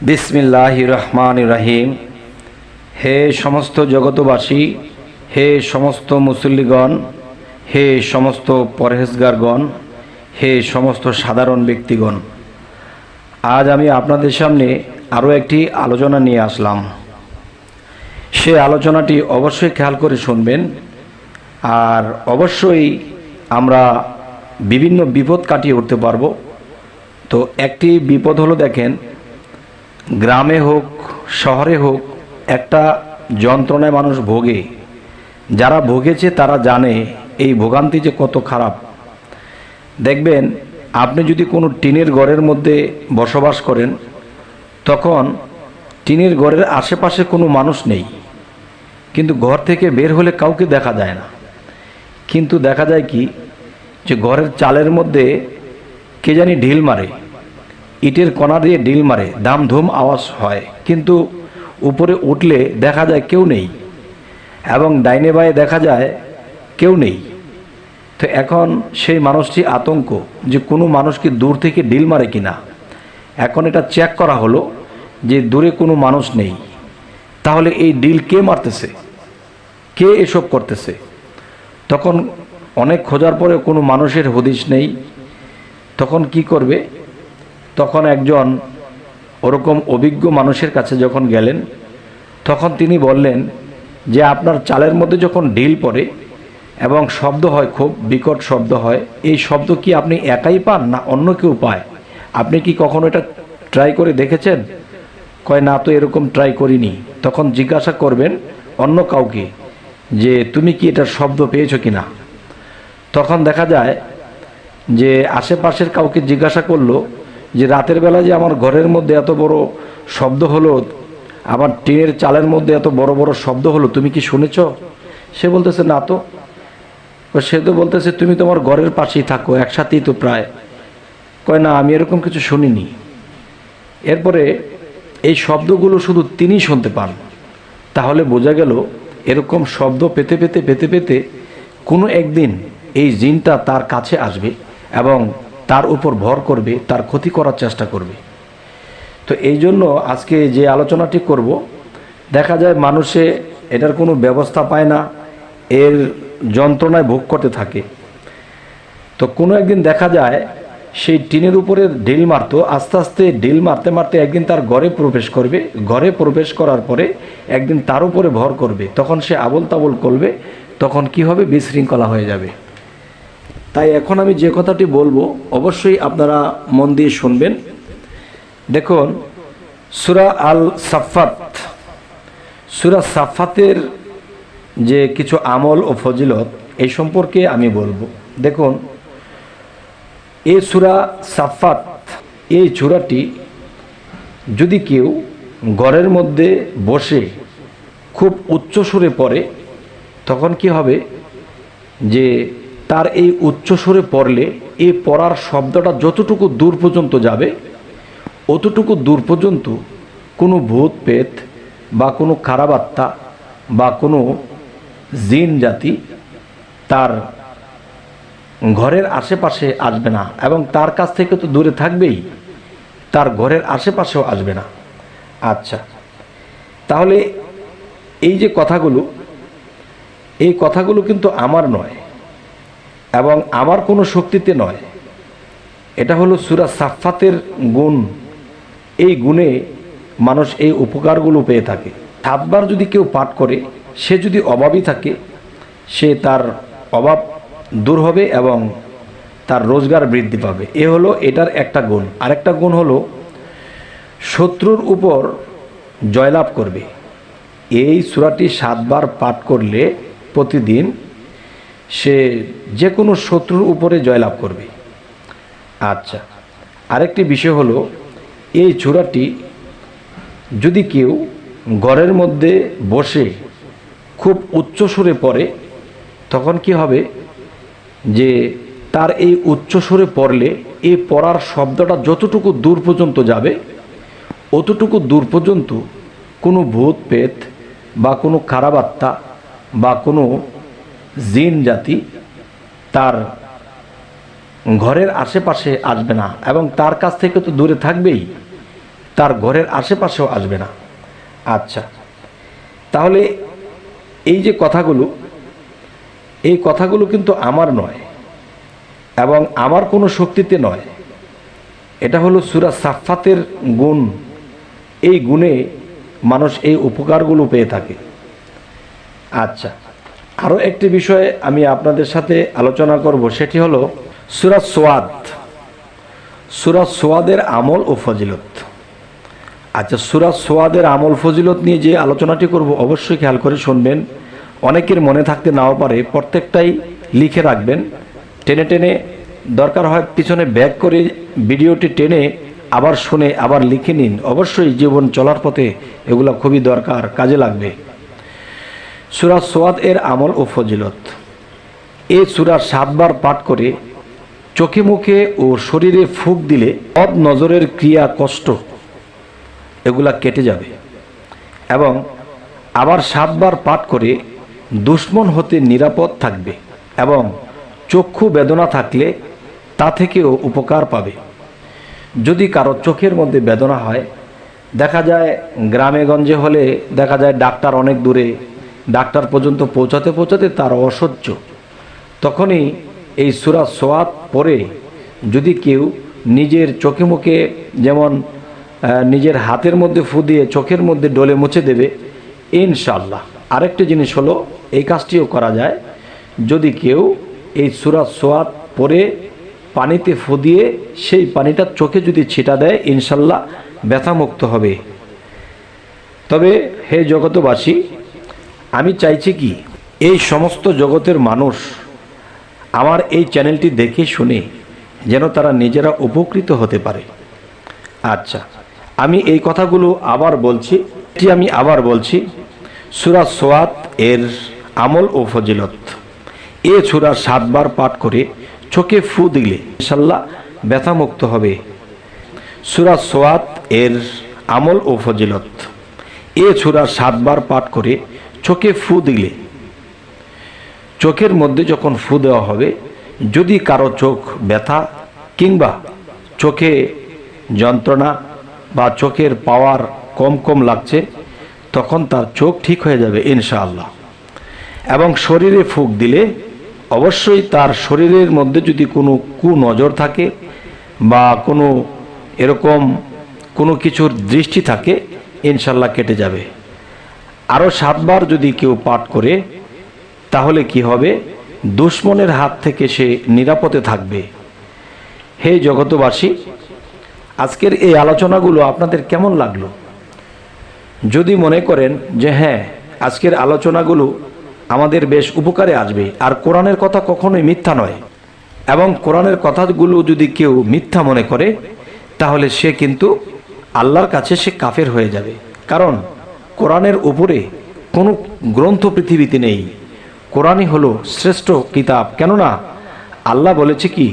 বিসমিল্লাহির রহমানির রহিম। হে সমস্ত জগতবাসী, হে সমস্ত মুসল্লিগণ, হে সমস্ত পরহেজগারগণ, হে সমস্ত সাধারণ ব্যক্তিগণ, আজ আমি আপনাদের সামনে আরও একটি আলোচনা নিয়ে আসলাম। সে আলোচনাটি অবশ্যই খেয়াল করে শুনবেন, আর অবশ্যই আমরা বিভিন্ন বিপদ কাটিয়ে উঠতে পারবো। তো একটি বিপদ হলো, দেখেন, গ্রামে হোক শহরে হোক একটা যন্ত্রণায় মানুষ ভোগে। যারা ভোগেছে তারা জানে এই ভোগান্তি যে কত খারাপ। দেখবেন, আপনি যদি কোনো টিনের ঘরের মধ্যে বসবাস করেন, তখন টিনের ঘরের আশেপাশে কোনো মানুষ নেই, কিন্তু ঘর থেকে বের হলে কাউকে দেখা যায় না। কিন্তু দেখা যায় কি, যে ঘরের চালের মধ্যে কে জানি ঢিল মারে, ইটের কণা দিয়ে ঢিল মারে, দাম ধুম আওয়াজ হয়, কিন্তু উপরে উঠলে দেখা যায় কেউ নেই, এবং ডাইনে বাঁয়ে দেখা যায় কেউ নেই। তো এখন সেই মানুষটি আতঙ্ক যে কোনো মানুষ কি দূর থেকে ঢিল মারে কিনা। এখন এটা চেক করা হলো যে দূরে কোনো মানুষ নেই, তাহলে এই ঢিল কে মারতেছে, কে এসব করতেছে। তখন অনেক খোঁজার পরে কোনো মানুষের হদিশ নেই। তখন কি করবে, তখন একজন ওরকম অভিজ্ঞ মানুষের কাছে যখন গেলেন, তখন তিনি বললেন যে আপনার চালের মধ্যে যখন ঢিল পড়ে এবং শব্দ হয়, খুব বিকট শব্দ হয়, এই শব্দ কি আপনি একাই পান না অন্য কেউ পায়? আপনি কি কখনো এটা ট্রাই করে দেখেছেন? কয় না, তো এরকম ট্রাই করিনি। তখন জিজ্ঞাসা করবেন অন্য কাউকে যে তুমি কি এটার শব্দ পেয়েছো কিনা। তখন দেখা যায় যে আশেপাশের কাউকে জিজ্ঞাসা করলো যে রাতের বেলা যে আমার ঘরের মধ্যে এত বড় শব্দ হলো, আমার টিনের চালের মধ্যে এত বড় বড় শব্দ হলো, তুমি কি শুনেছ? সে বলতেছে না তো। সে তো বলতেছে তুমি তোমার ঘরের পাশেই থাকো, একসাথেই তো প্রায়। কয় না, আমি এরকম কিছু শুনিনি। এরপরে এই শব্দগুলো শুধু তিনিই শুনতে পান। তাহলে বোঝা গেল এরকম শব্দ পেতে পেতে পেতে পেতে কোনো একদিন এই জিনটা তার কাছে আসবে এবং তার উপর ভর করবে, তার ক্ষতি করার চেষ্টা করবে। তো এই জন্য আজকে যে আলোচনাটি করব, দেখা যায় মানুষে এটার কোনো ব্যবস্থা পায় না, এর যন্ত্রণায় ভোগ করতে থাকে। তো কোনো একদিন দেখা যায় সেই টিনের উপরে ঢিল মারতো, আস্তে আস্তে ঢিল মারতে মারতে একদিন তার ঘরে প্রবেশ করবে। ঘরে প্রবেশ করার পরে একদিন তার উপরে ভর করবে, তখন সে আবোল তাবোল করবে, তখন কি হবে, বিশৃঙ্খলা হয়ে যাবে। তাই এখন আমি যে কথাটি বলবো অবশ্যই আপনারা মন দিয়ে শুনবেন। দেখুন, সূরা আল সাফফাত, সূরা সাফফাতের যে কিছু আমল ও ফজিলত এই সম্পর্কে আমি বলবো। দেখুন, এই সূরা সাফফাত, এই সূরাটি যদি কেউ ঘরের মধ্যে বসে খুব উচ্চ সুরে পড়ে, তখন কি হবে যে তার এই উচ্চ সুরে পড়লে এই পড়ার শব্দটা যতটুকু দূর পর্যন্ত যাবে, অতটুকু দূর পর্যন্ত কোনো ভূত পেত বা কোনো খারাপ আত্মা বা কোনো জিন জাতি তার ঘরের আশেপাশে আসবে না, এবং তার কাছ থেকে তো দূরে থাকবেই, তার ঘরের আশেপাশেও আসবে না। আচ্ছা, তাহলে এই যে কথাগুলো, এই কথাগুলো কিন্তু আমার নয় এবং আমার কোনো শক্তিতে নয়। এটা হলো সূরা সাফফাতের গুণ। এই গুণে মানুষ এই উপকারগুলো পেয়ে থাকে। 7 বার যদি কেউ পাঠ করে, সে যদি অভাবী থাকে, সে তার অভাব দূর হবে এবং তার রোজগার বৃদ্ধি পাবে। এ হলো এটার একটা গুণ। আরেকটা গুণ হলো শত্রুর উপর জয়লাভ করবে। এই সূরাটি 7 বার পাঠ করলে প্রতিদিন সে যে কোনো শত্রুর উপরে জয়লাভ করবে। আচ্ছা, আরেকটি বিষয় হলো, এই সূরাটি যদি কেউ ঘরের মধ্যে বসে খুব উচ্চ সুরে পড়ে, তখন কি হবে যে তার এই উচ্চ সুরে পড়লে এই পড়ার শব্দটা যতটুকু দূর পর্যন্ত যাবে, অতটুকু দূর পর্যন্ত কোনো ভূত পেত বা কোনো খারাপ আত্মা বা কোনো জিন জাতি তার ঘরের আশেপাশে আসবে না, এবং তার কাছ থেকে তো দূরে থাকবেই, তার ঘরের আশেপাশেও আসবে না। আচ্ছা, তাহলে এই যে কথাগুলো, এই কথাগুলো কিন্তু আমার নয় এবং আমার কোনো শক্তিতে নয়, এটা হলো সূরা সাফফাতের গুণ। এই গুণে মানুষ এই উপকারগুলো পেয়ে থাকে। আচ্ছা, আরও একটি বিষয়ে আমি আপনাদের সাথে আলোচনা করব, সেটি হলো সূরা সোয়াদ, সূরা সোয়াদের আমল ও ফজিলত। আচ্ছা, সূরা সোয়াদের আমল ফজিলত নিয়ে যে আলোচনাটি করব অবশ্যই খেয়াল করে শুনবেন। অনেকের মনে থাকতে নাও পারে, প্রত্যেকটাই লিখে রাখবেন, টেনে টেনে দরকার হয় পিছনে ব্যাক করে ভিডিওটি টেনে আবার শুনে আবার লিখে নিন। অবশ্যই জীবন চলার পথে এগুলো খুবই দরকার, কাজে লাগবে। সূরা সোয়াদ এর আমল ও ফজিলত। এই সূরা 7 বার পাঠ করে চোখে মুখে ও শরীরে ফুঁক দিলে বদ নজরের ক্রিয়া, কষ্ট এগুলা কেটে যাবে এবং আবার 7 বার পাঠ করে দুশমন হতে নিরাপদ থাকবে এবং চক্ষু বেদনা থাকলে তা থেকেও উপকার পাবে। যদি কারো চোখের মধ্যে বেদনা হয়, দেখা যায় গ্রামে গঞ্জে হলে দেখা যায় ডাক্তার অনেক দূরে, ডাক্তার পর্যন্ত পৌঁছাতে পৌঁছাতে তার অসহ্য, তখনই এই সূরা সোয়াদ পড়ে যদি কেউ নিজের চোখে মুখে, যেমন নিজের হাতের মধ্যে ফু দিয়ে চোখের মধ্যে ডলে মুছে দেবে, ইনশাআল্লাহ। আরেকটি জিনিস হলো, এই কাজটিও করা যায়, যদি কেউ এই সূরা সোয়াদ পড়ে পানিতে ফু দিয়ে সেই পানিটা চোখে যদি ছিটা দেয়, ইনশাআল্লাহ ব্যথামুক্ত হবে। তবে হে জগতবাসী, আমি চাইছি কি, এই সমস্ত জগতের মানুষ আমার এই চ্যানেলটি দেখে শুনে যেন তারা নিজেরা উপকৃত হতে পারে। আচ্ছা, আমি এই কথাগুলো আবার বলছি, আমি আবার বলছি, সূরা সোয়াদ এর আমল ও ফজিলত। এ সূরা 7 বার পাঠ করে চোখে ফু দিলে ইনশাআল্লাহ ব্যথামুক্ত হবে। সূরা সোয়াদ এর আমল ও ফজিলত। এ সূরা 7 বার পাঠ করে চোখে ফু দিলে, চোখের মধ্যে যখন ফু দেওয়া হবে, যদি কারো চোখ ব্যথা কিংবা চোখে যন্ত্রণা বা চোখের পাওয়ার কম কম লাগছে, তখন তার চোখ ঠিক হয়ে যাবে ইনশাআল্লাহ। এবং শরীরে ফুঁক দিলে অবশ্যই তার শরীরের মধ্যে যদি কোনো কুনজর থাকে বা কোনো এরকম কোনো কিছুর দৃষ্টি থাকে, ইনশাআল্লাহ কেটে যাবে। আরও 7 বার যদি কেউ পাঠ করে, তাহলে কি হবে, দুশমনের হাত থেকে সে নিরাপদে থাকবে। হে জগতবাসী, আজকের এই আলোচনাগুলো আপনাদের কেমন লাগলো? যদি মনে করেন যে হ্যাঁ, আজকের আলোচনাগুলো আমাদের বেশ উপকারে আসবে, আর কোরআনের কথা কখনোই মিথ্যা নয়, এবং কোরআনের কথাগুলো যদি কেউ মিথ্যা মনে করে, তাহলে সে কিন্তু আল্লাহর কাছে সে কাফের হয়ে যাবে। কারণ কোরআনের উপরে কোনো গ্রন্থ পৃথিবীতে নেই। কোরআনই হলো শ্রেষ্ঠ কিতাব। কেননা আল্লাহ বলেছে কি,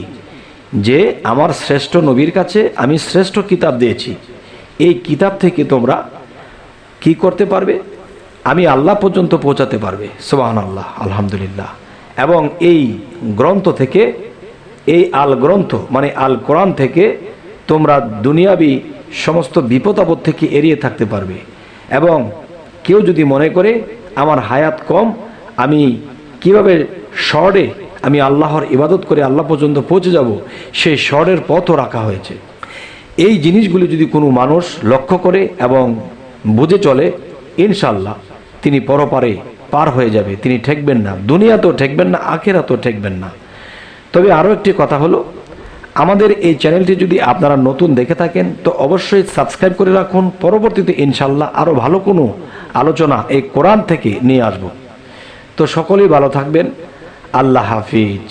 যে আমার শ্রেষ্ঠ নবীর কাছে আমি শ্রেষ্ঠ কিতাব দিয়েছি, এই কিতাব থেকে তোমরা কি করতে পারবে, আমি আল্লাহ পর্যন্ত পৌঁছাতে পারবে। সুবহানাল্লাহ, আলহামদুলিল্লাহ। এবং এই গ্রন্থ থেকে, এই আল গ্রন্থ মানে আল কোরআন থেকে তোমরা দুনিয়াবি সমস্ত বিপদ আপদ থেকে এড়িয়ে থাকতে পারবে। এবং কেউ যদি মনে করে আমার হায়াত কম, আমি কিভাবে শর্টে আমি আল্লাহর ইবাদত করে আল্লাহ পর্যন্ত পৌঁছে যাব, সেই শর্টের পথও রাখা হয়েছে। এই জিনিসগুলি যদি কোনো মানুষ লক্ষ্য করে এবং বুঝে চলে, ইনশাআল্লাহ তিনি পরপারে পার হয়ে যাবে, তিনি ঠেকবেন না, দুনিয়াতেও ঠেকবেন না, আখিরাতেও ঠেকবেন না। তবে আরও একটি কথা হলো, আমাদের এই চ্যানেলটি যদি আপনারা নতুন দেখে থাকেন, তো অবশ্যই সাবস্ক্রাইব করে রাখুন। পরবর্তীতে ইনশাআল্লাহ আরও ভালো কোনো আলোচনা এই কোরআন থেকে নিয়ে আসব। তো সকলেই ভালো থাকবেন। আল্লাহ হাফিজ।